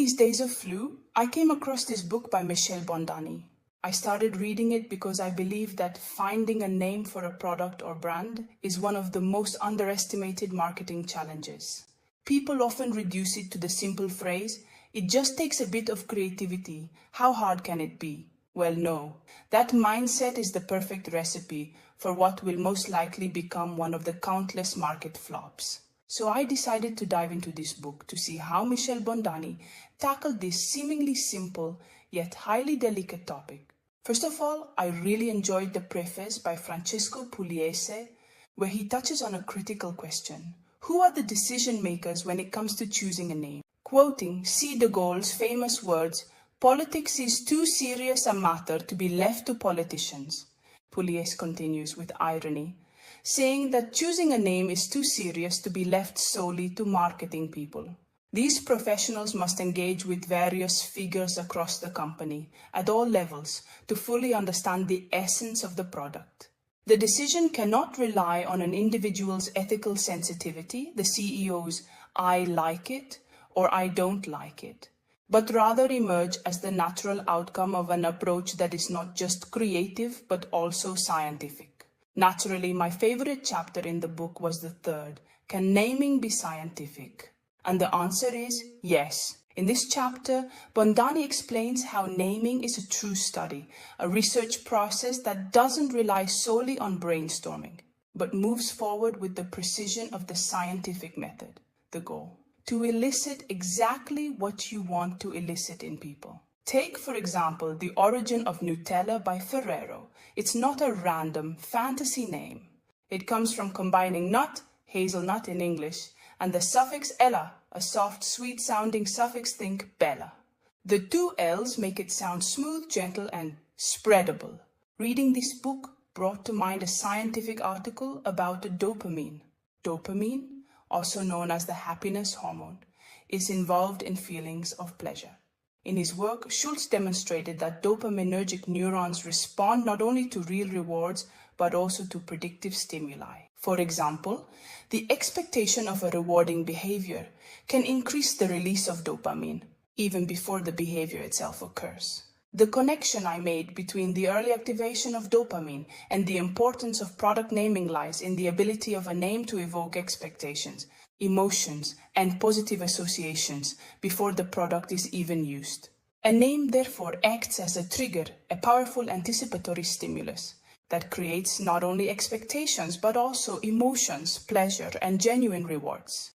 these days of flu, I came across this book by Michel Bondani. I started reading it because I believe that finding a name for a product or brand is one of the most underestimated marketing challenges. People often reduce it to the simple phrase, "It just takes a bit of creativity. How hard can it be?" Well, no. That mindset is the perfect recipe for what will most likely become one of the countless market flops. So I decided to dive into this book to see how Michel Bondani tackled this seemingly simple yet highly delicate topic. First of all, I really enjoyed the preface by Francesco Pugliese, where he touches on a critical question. Who are the decision makers when it comes to choosing a name? Quoting C. de Gaulle's famous words, "Politics is too serious a matter to be left to politicians." Pugliese continues with irony, saying that choosing a name is too serious to be left solely to marketing people. These professionals must engage with various figures across the company at all levels to fully understand the essence of the product. The decision cannot rely on an individual's ethical sensitivity, the CEO's "I like it" or "I don't like it," but rather emerge as the natural outcome of an approach that is not just creative but also scientific. Naturally, my favorite chapter in the book was the third, "Can naming be scientific?" And the answer is yes. In this chapter, Bondani explains how naming is a true study, a research process that doesn't rely solely on brainstorming, but moves forward with the precision of the scientific method. The goal: to elicit exactly what you want to elicit in people. Take, for example, the origin of Nutella by Ferrero. It's not a random fantasy name. It comes from combining nut, hazelnut in English, and the suffix ella, a soft, sweet-sounding suffix, think Bella. The two L's make it sound smooth, gentle, and spreadable. Reading this book brought to mind a scientific article about dopamine. Dopamine, also known as the happiness hormone, is involved in feelings of pleasure. In his work, Schultz demonstrated that dopaminergic neurons respond not only to real rewards, but also to predictive stimuli. For example, the expectation of a rewarding behavior can increase the release of dopamine, even before the behavior itself occurs. The connection I made between the early activation of dopamine and the importance of product naming lies in the ability of a name to evoke expectations, emotions, and positive associations before the product is even used. A name therefore acts as a trigger, a powerful anticipatory stimulus that creates not only expectations but also emotions, pleasure, and genuine rewards.